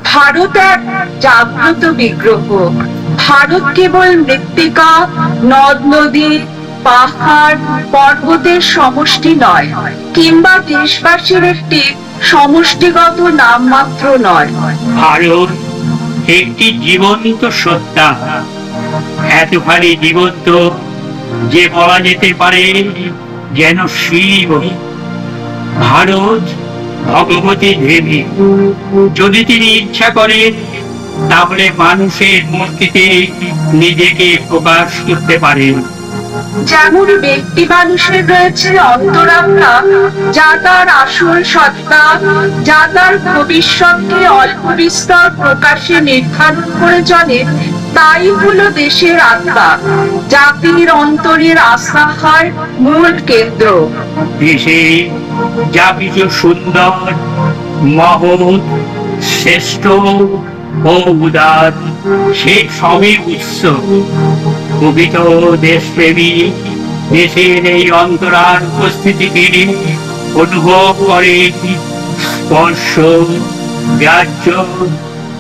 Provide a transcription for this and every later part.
ভারত এক জাগ্রত বিগ্রহ। ভারত কেবল মৃত্তিকা, নদ নদী, পাহাড় পর্বতের সমষ্টি নয়, কিংবা দেশবাসীর একটি সমষ্টিগত নামমাত্র নয়। ভারত একটি জীবন্ত সত্তা, এতখানি জীবন্ত যে বলা যেতে পারে যেন শিব। ভারত ভগবতী দেবী। যদি তিনি ইচ্ছা করেন তাহলে মানুষের মূর্তিতে নিজেকে প্রকাশ করতে পারেন। যেমন ব্যক্তি মানুষের রয়েছে অন্তরাত্মা, যা তার আসল সত্তা, যা তার ভবিষ্যৎকে অল্প বিস্তর প্রকাশে নির্ধারণ করে চলে, তাই হলো দেশের আত্মা, জাতির অন্তরের আস্থার মূল কেন্দ্র। দেশে যা কিছু সুন্দর, মহৎ, শ্রেষ্ঠ ও উদার, সে সবই উৎস। প্রকৃত দেশপ্রেমী দেশের এই অন্তরার উপস্থিতিকে অনুভব করে স্পর্শ, গ্রাহ্য,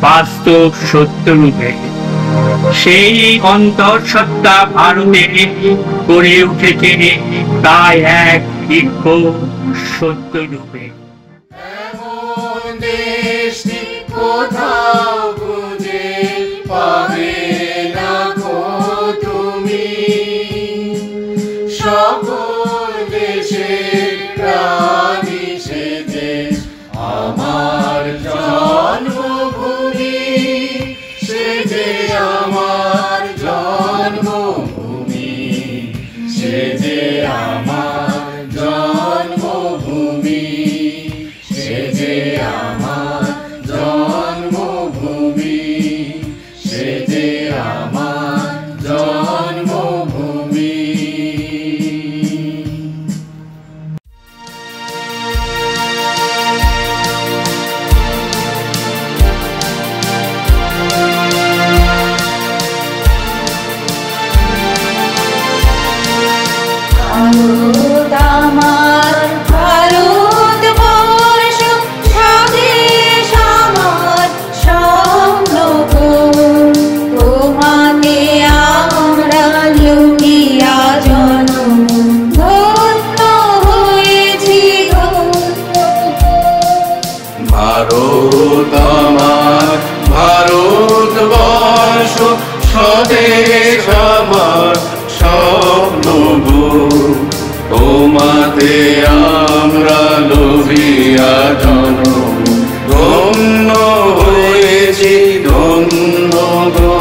বাস্তব সত্য রূপে। সেই অন্তঃসত্ত্বা ভারতে গড়ে উঠেছে তাই এক দিব্য সত্য রূপে। কোথাও খুঁজে পাবে না গো তুমি, সকল দেশের প্রাণী সেজে আমার জন্মভূমি, সেজে আমার জন্মভূমি, সেজে আমার জন্মভূমি, সেজে আমার জন্মভূমি, সেজে আমার জন্মভূমি। ভারত আমার, ভারতবর্ষ স্বদেশ আমার স্বপ্ন গো, তোমাতে আমরা লোভিয়া জনম ধন্য হয়েছি, ধন্য গো।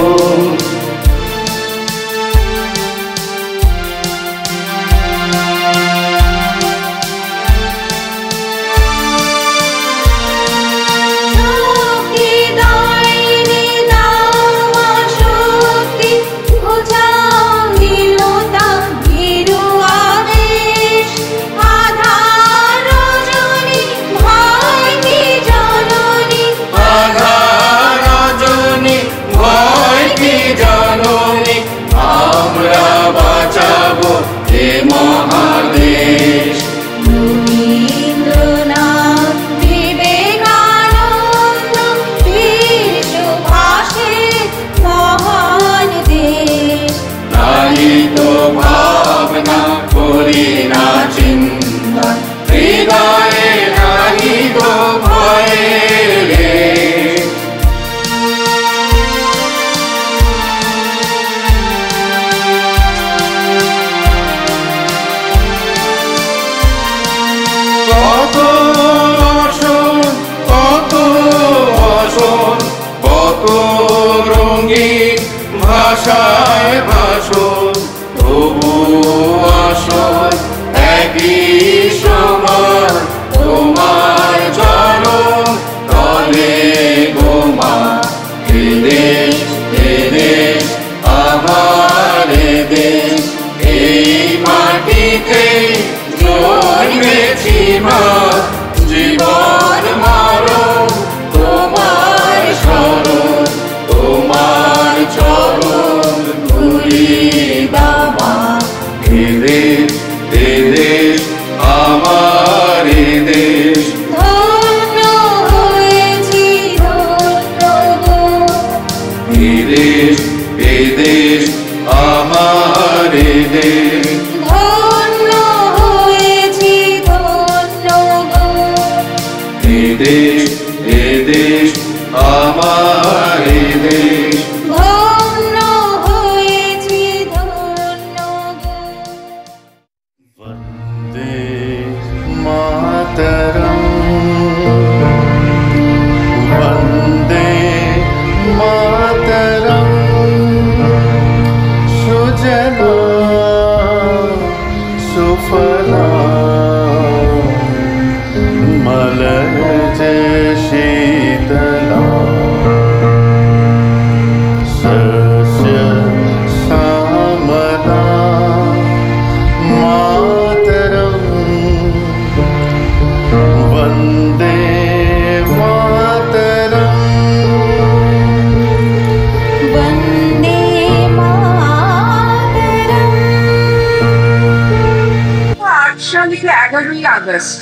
মহাদেশ রবীন্দ্রনাথ, বিবেকানন্দ, বিশ্বভাষের মহান দেশ। নাহি তো ভাবনা করি না চিন্তা, হৃদয়ে নাহি গো ভয়ের লেশ। কত আসন, কত আসন, কত রঙিন ভাষায় ভাষণ, তবু আসন একই সমান, তোমার চরণ তলে গোমা। এ দেশ, এ দেশ আমার, এ দেশ, এই মাটিতে জন্মেছি মা, জীবন মরণ তোমার শরণ, তোমার চরণ ধুলি বাবা। এ দেশ, এ দেশ আমার, এ দেশ, ধন্য হয়েছি, ধন্য আগস্ট।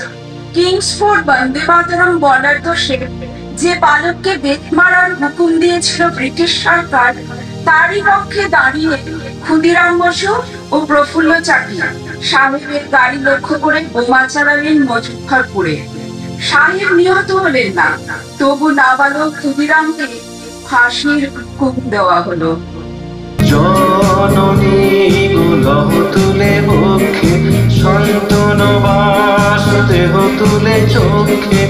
কিংসফোর্ড বন্দে মাতরম বলার দোষে যে বালককে বেত মারার হুকুম দিয়েছিল ব্রিটিশ সরকার, তারই পক্ষে দাঁড়িয়ে ক্ষুদিরাম বসু ও প্রফুল্ল চাকি সাহেবের গাড়ি লক্ষ্য করে বোমা চালালেন মুজফ্ফরপুরে। সাহেব নিহত হলেন না, তবু নাবালক ক্ষুদিরামকে ফাঁসির হুকুম দেওয়া হলো। জননী গুলহ তুলে বক্ষে, সন্তন বাস দেহ তুলে চোখে,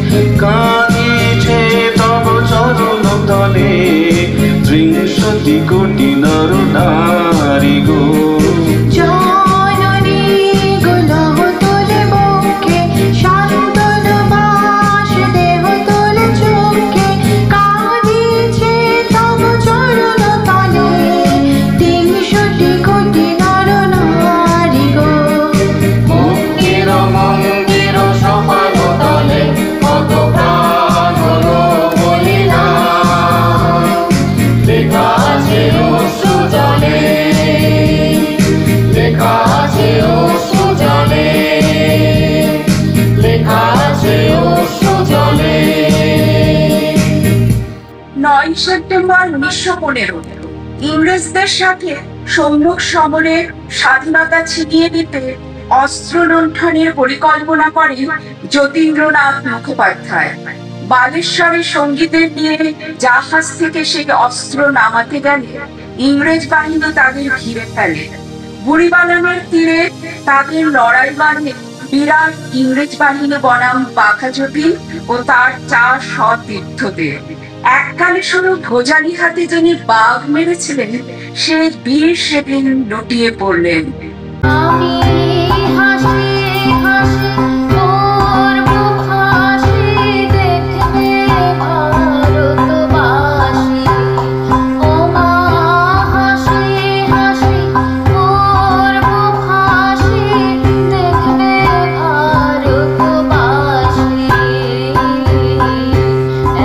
কাঁদিছে তব চরণ তলে ৩০ কোটি নর নারী গো। জননী গুলহ তুলে বক্ষে, সন্তন বাস দেহ তুলে চোখে, কাঁদিছে তব চরণ তলে ৩০ কোটি নর নারী গো। মুক্তির মন্দির সপাল তলে কত প্রাণ হলো বলিদান, লেখা আছে অশ্রু জলে, লেখা আছে অশ্রু জলে, লেখা আছে অশ্রু জলে। ৯ সেপ্টেম্বর ১৯১৫ ইংরেজদের সাথে সম্মুখ সমরে স্বাধীনতা ছিনিয়ে নিতে অস্ত্র লুণ্ঠনের পরিকল্পনা করে যতীন্দ্রনাথ মুখোপাধ্যায়। বালেশ্বরে সঙ্গীদের নিয়ে জাহাজ থেকে সেই অস্ত্র নামাতে গেলে ইংরেজ বাহিনী তাদের ঘিরে ফেলে। বুড়িবালানের তীরে তাদের লড়াই বাড়ে বিরাট ইংরেজ বাহিনী বনাম বাঘা যতীন ও তার ৪ সতীর্থদের। এককালে শুধু ভোজালি হাতে যিনি বাঘ মেরেছিলেন, সেই বীর সেদিন লুটিয়ে পড়লেন। আমি হাসি হাসি করব ফাঁসি, দেখবে ভারতবাসী। ও মা হাসি হাসি করব ফাঁসি, দেখবে ভারতবাসী।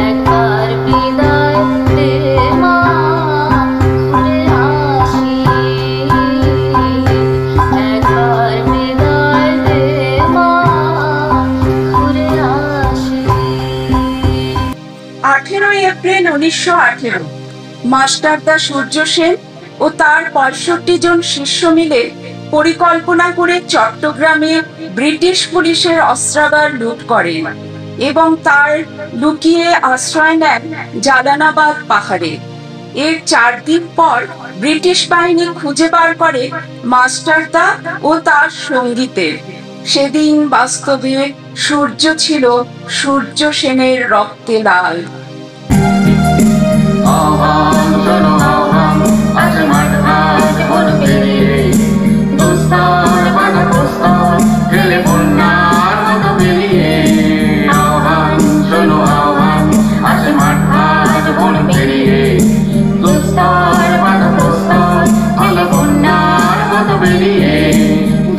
একবার বিদায় দে মা, ঘুরে আসি। একবার বিদায় দে মা, ঘুরে আসি। 18 এপ্রিল 1918 মাস্টারদা সূর্য সেন ও তার 65 জন শিষ্য মিলে পরিকল্পনা করে চট্টগ্রামে ব্রিটিশ পুলিশের অস্ত্রাগার লুট করেন এবং তার লুকিয়ে আশ্রয় নেন জালানাবাদ পাহাড়ে। এর 4 দিন পর ব্রিটিশ বাহিনী খুঁজে বার করে মাস্টারদা ও তার সঙ্গীদের। সেদিন বাস্তবে সূর্য ছিল সূর্য সেনের রক্তে লাল। আহ্বান শোনো আহ্বান, আছে মাঠ ঘাট বন পেরিয়ে, দুস্তর বাঁধা প্রস্তর গেলে বন্যার মতো বেরিয়ে। আহ্বান শোনো আহ্বান, আছে মাঠ ঘাট বন পেরিয়ে, দুস্তর বাঁধা প্রস্তর গেলে বন্যার মতো বেরিয়ে।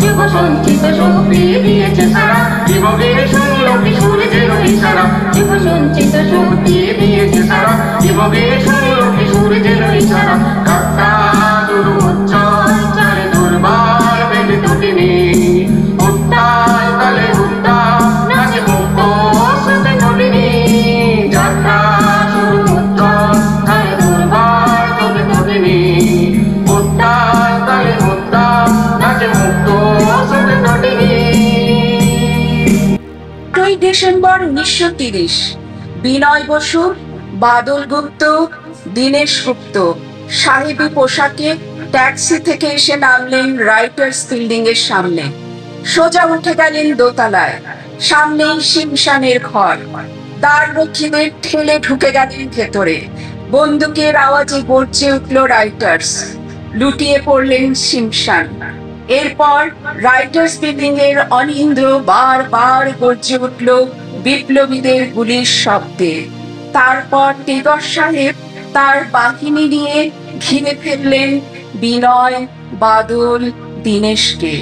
যুব সঞ্চিত শক্তি দিয়েছে সারা, যুবকের শুনলো কিশোরদের ইশারা। যুব সঞ্চিত শক্তি দিয়েছে সারা, যুবকের শুনলো কিশোরদের ইশারা। কাত্তা দুর্মোচ্চল চারে দুর্বার বেদে দুটিনি, উত্তাল তালে উত্তাল নাচে মুক্ত সাথে নলিনী। যাত্রা শুরু উত্তল তালে দুর্বার বেদে দুটিনি, উত্তাল তালে উত্তাল নাচে মুক্ত সাথে নলিনী। 8 ডিসেম্বর 1930 বিনয় বসু, বাদল গুপ্ত, দীনেশ গুপ্ত সাহেবী পোশাকে ট্যাক্সি থেকে এসে নামলেন রাইটার্স বিল্ডিং এর সামনে। সোজা উঠে গেলেন দোতলায়। সামনেই শিমশানের ঘর। দ্বাররক্ষীদের ঠেলে ঢুকে গেলেন ভেতরে। বন্দুকের আওয়াজে গর্জে উঠল রাইটার্স। লুটিয়ে পড়লেন শিমশান। এরপর রাইটার্স বিল্ডিং এর অনিন্দ্র বারবার গর্জে উঠল বিপ্লবীদের গুলির শব্দে। তারপর টেগর সাহেব তার বাহিনী নিয়ে ঘিরে ফেললেন বিনয়, বাদল, দীনেশকে।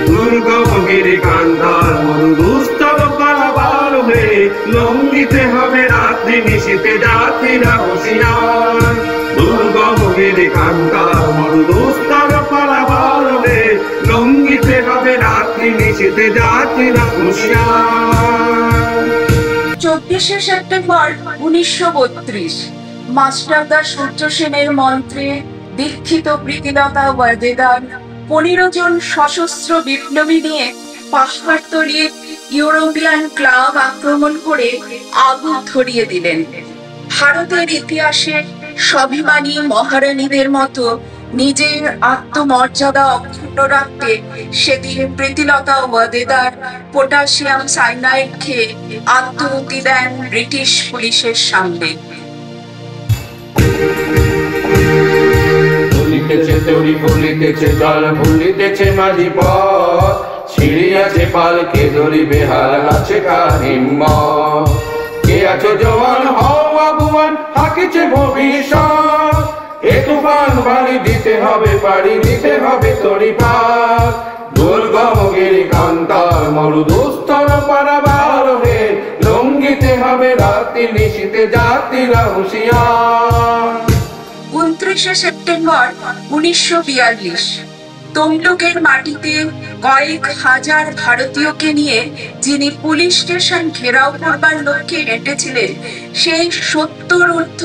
দুর্গমগিরি কান্ধার মরুদুস্তর পালাবার হয়ে লঙ্ঘিতে হবে রাত্রি নিশীতে যাত্রীরা হুঁশিয়ার। দুর্গমগিরি কান্ধার মরুদুস্তর পালাবার নিশিতে জাতিরা হুঁশিয়ার। 24শে সেপ্টেম্বর 1932 মাস্টারদা সূর্য সেনের মন্ত্রে দীক্ষিত প্রীতিলতা ওয়াদেদার 15 জন সশস্ত্র বিপ্লবী নিয়ে পাহাড়তলির ইউরোপিয়ান ক্লাব আক্রমণ করে আগুন ধরিয়ে দিলেন। ভারতের ইতিহাসে স্বাভিমানী মহারানীদের মতো নিজের আত্মমর্যাদা অক্ষুণ্ণ রাখতে সেদিন প্রীতিলতা ওয়াদেদার পটাশিয়াম সাইনাইড খেয়ে আত্মহুতি দেন ব্রিটিশ পুলিশের সামনে। ভুলিতেছে তরি ভুলিতেছে জল ভুলিতেছে মাঝি পথ ছিঁড়ি আছে পালকে ধরিবে হার আছে কার হিম্মত। কে আছো জওয়ান হও আগুয়ান থাকিছে ভবিষ্যৎ এ তুফান বাড়ি দিতে হবে পাড়ি দিতে হবে তরি পার। দুর্গম গিরি কান্তার মরু দুস্তর পারাবার হে লঙ্ঘিতে হবে রাত্রি নিশীতে জাতিরা হুঁশিয়ার। 29শে সেপ্টেম্বর 1942 তমলুকের মাটিতে কয়েক হাজার ভারতীয়কে নিয়ে যিনি পুলিশ স্টেশন ঘেরাও করবার লক্ষ্যে হেঁটেছিলেন সেই 70 ঊর্ধ্ব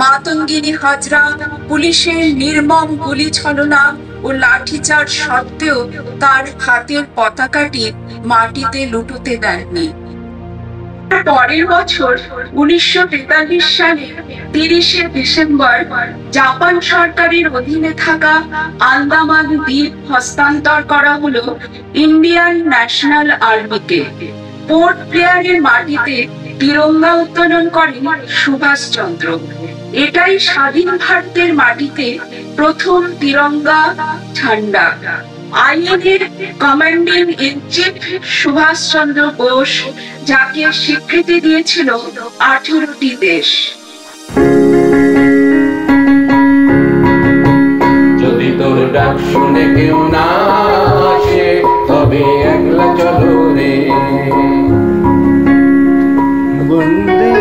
মাতঙ্গিনী হাজরা পুলিশের নির্মম গুলি ছলনা ও লাঠিচার্জ সত্ত্বেও তার হাতের পতাকাটি মাটিতে লুটোতে দেননি। পরের বছর 1943 সালে 30শে ডিসেম্বর জাপান সরকারের অধীনে থাকা আন্দামান দ্বীপ হস্তান্তর করা হলো ইন্ডিয়ান ন্যাশনাল আর্মিকে। পোর্ট ব্লেয়ারের মাটিতে তিরঙ্গা উত্তোলন করেন সুভাষচন্দ্র। এটাই স্বাধীন ভারতের মাটিতে প্রথম তিরঙ্গা ঝান্ডা। INA commanding in chief Subhash Chandra Bose যাকে স্বীকৃতি দিয়েছিল 18টি দেশ। যদি তোর ডাক শুনে কেউ না আসে তবে একলা চলো রে। বন্দে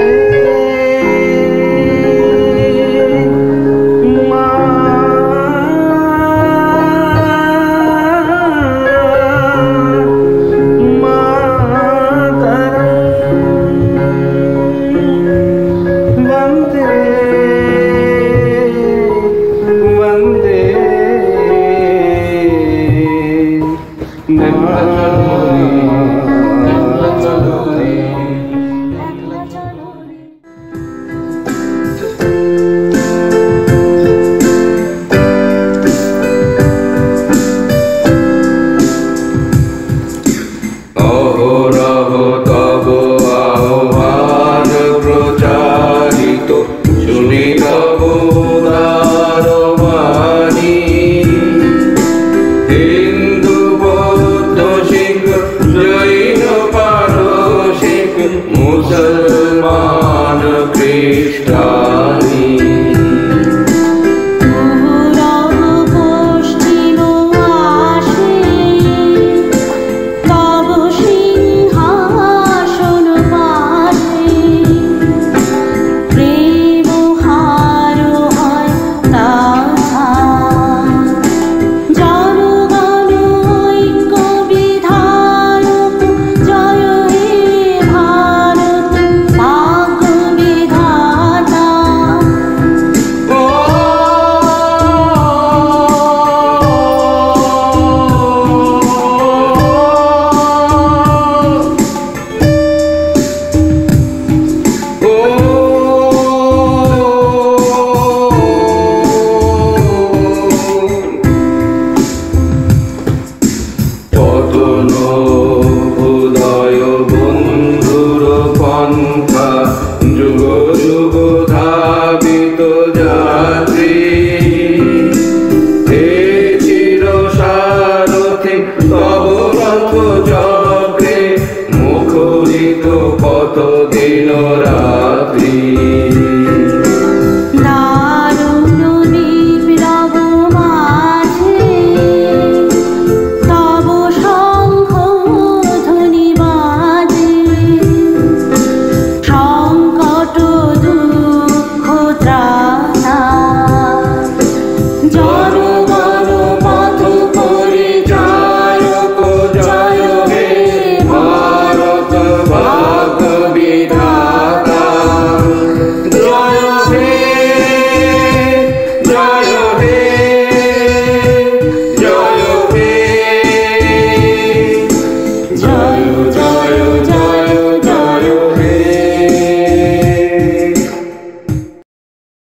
জড়